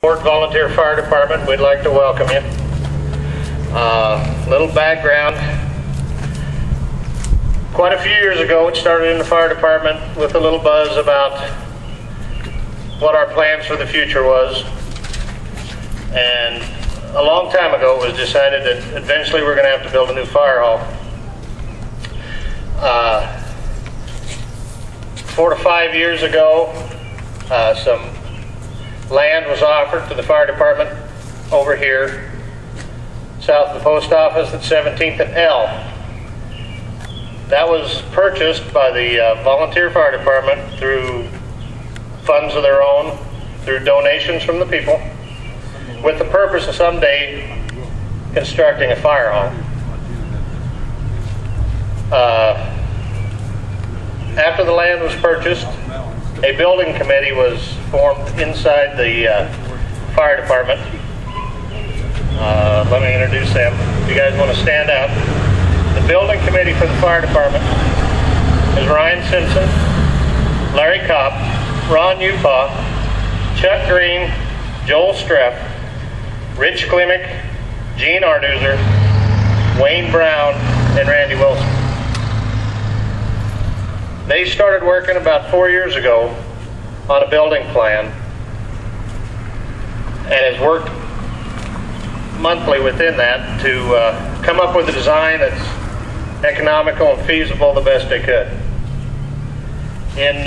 Fort Volunteer Fire Department, we'd like to welcome you. Little background. Quite a few years ago, it started in the fire department with a little buzz about what our plans for the future was. And a long time ago, it was decided that eventually we're going to have to build a new fire hall. 4 to 5 years ago, some land was offered to the fire department over here, south of the post office at 17th and L. That was purchased by the volunteer fire department through funds of their own, through donations from the people, with the purpose of someday constructing a fire hall. After the land was purchased, a building committee was formed inside the fire department. Let me introduce them. If you guys want to stand out. The building committee for the fire department is Ryan Simpson, Larry Kopp, Ron Upaw, Chuck Green, Joel Streff, Rich Klimek, Gene Arduzer, Wayne Brown, and Randy Wilson. They started working about 4 years ago on a building plan and has worked monthly within that to come up with a design that's economical and feasible the best they could. In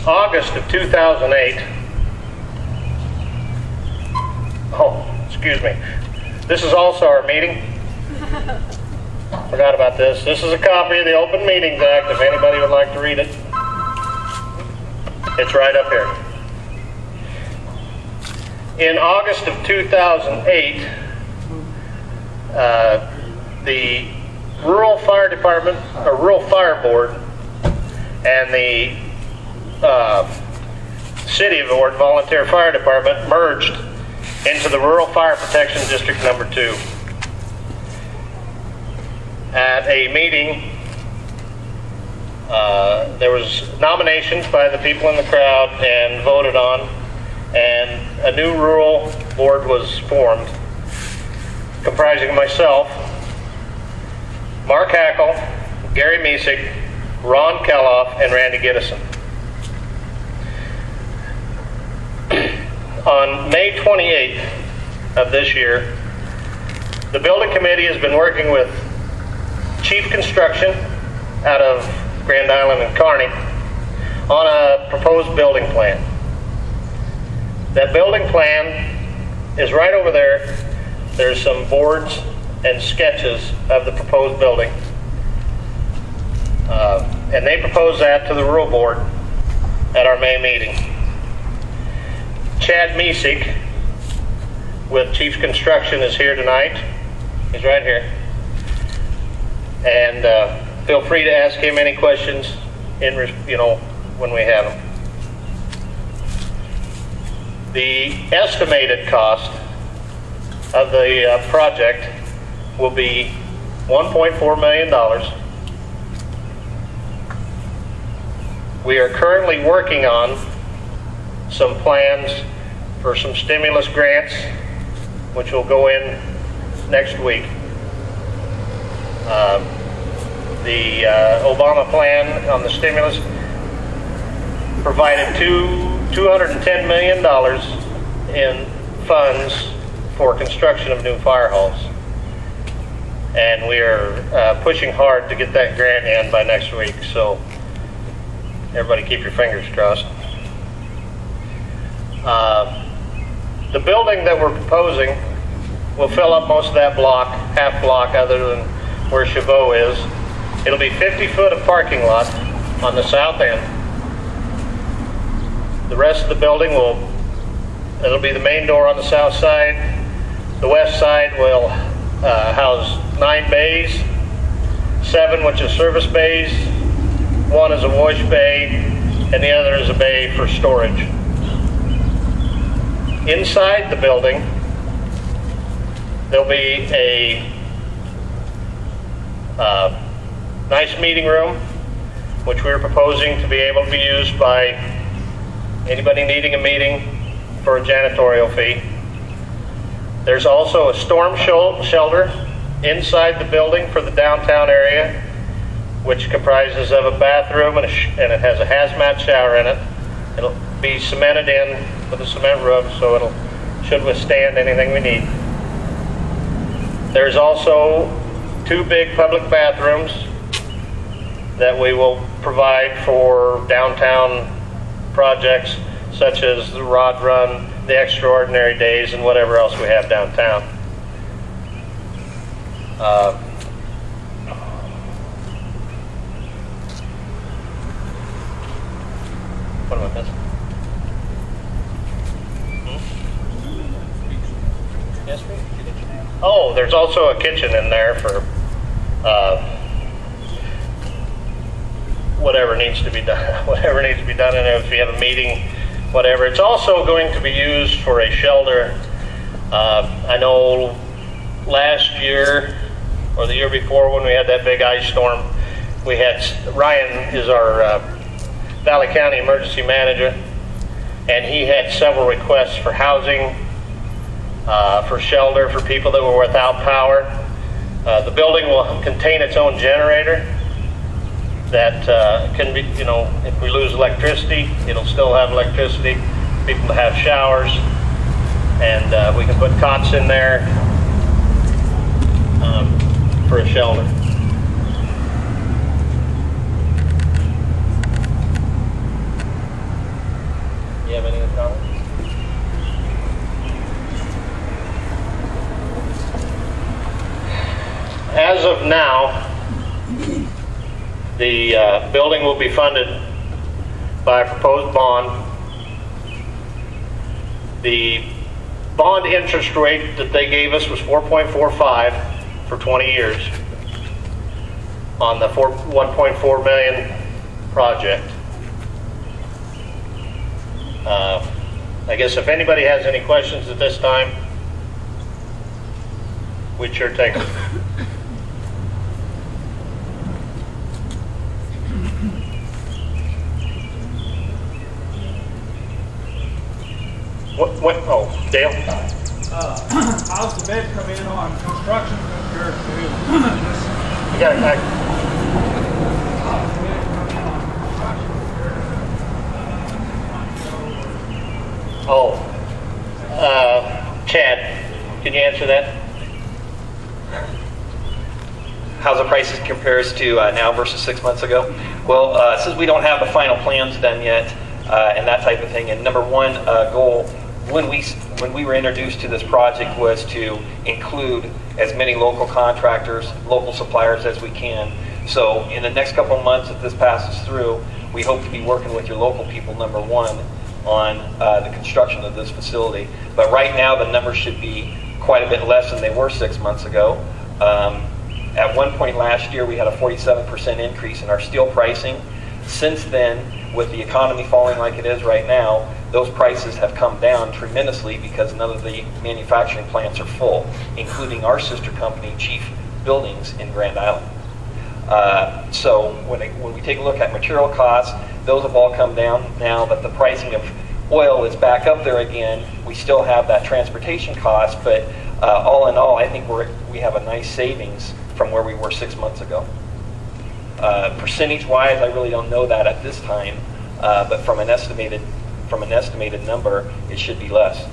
August of 2008, excuse me, this is also our meeting. Forgot about this. This is a copy of the Open Meetings Act if anybody would like to read it. It's right up here. In August of 2008, the Rural Fire Department, or Rural Fire Board, and the City of Ord Volunteer Fire Department merged into the Rural Fire Protection District Number 2. At a meeting, there was nominations by the people in the crowd and voted on, and a new rural board was formed, comprising myself, Mark Hackle, Gary Mesick, Ron Keloff, and Randy Gittison. On May 28th of this year, the building committee has been working with Chief Construction out of Grand Island and Kearney on a proposed building plan. That building plan is right over there. There's some boards and sketches of the proposed building. And they proposed that to the rural board at our May meeting. Chad Mesick with Chief Construction is here tonight. He's right here. And feel free to ask him any questions when we have them. The estimated cost of the project will be $1.4 million. We are currently working on some plans for some stimulus grants, which will go in next week. The Obama plan on the stimulus provided $210 million in funds for construction of new fire halls. And we are pushing hard to get that grant in by next week, so everybody keep your fingers crossed. The building that we're proposing will fill up most of that block, half block other than where Chabot is. It'll be 50 foot of parking lot on the south end. The rest of the building it'll be the main door on the south side. The west side will house 9 bays, 7 which is service bays, 1 is a wash bay, and the other is a bay for storage. Inside the building, there'll be a nice meeting room, which we're proposing to be able to be used by Anybody needing a meeting for a janitorial fee. There's also a storm shelter inside the building for the downtown area, which comprises of a bathroom and it has a hazmat shower in it. It'll be cemented in with a cement roof, so it should withstand anything we need. There's also 2 big public bathrooms that we will provide for downtown projects such as the Rod Run, the Extraordinary Days, and whatever else we have downtown. What am I missing? Yes, ma'am. Oh, there's also a kitchen in there for whatever needs to be done. Whatever needs to be done in there. If you have a meeting, whatever. It's also going to be used for a shelter. I know last year or the year before when we had that big ice storm, we had Ryan is our Valley County Emergency Manager, and he had several requests for housing, for shelter for people that were without power. The building will contain its own generator that can be, if we lose electricity, it'll still have electricity. People to have showers, and we can put cots in there for a shelter. You have any comments? As of now, the building will be funded by a proposed bond. The bond interest rate that they gave us was 4.45 for 20 years on the 1.4 million project. I guess if anybody has any questions at this time, we'd sure take them. Oh, Dale? How's the bid come in on construction compared to this? Chad, can you answer that? How the prices compares to now versus 6 months ago? Well, since we don't have the final plans done yet and that type of thing, and number one goal when we were introduced to this project was to include as many local contractors, local suppliers as we can. So in the next couple of months, if this passes through, we hope to be working with your local people, number one, on the construction of this facility. But right now, the numbers should be quite a bit less than they were 6 months ago. At one point last year, we had a 47% increase in our steel pricing. Since then, with the economy falling like it is right now, those prices have come down tremendously because none of the manufacturing plants are full, including our sister company, Chief Buildings in Grand Island. So when we take a look at material costs, those have all come down now, but the pricing of oil is back up there again. We still have that transportation cost, but all in all, I think we have a nice savings from where we were 6 months ago. Percentage-wise, I really don't know that at this time, but from an estimated number, it should be less.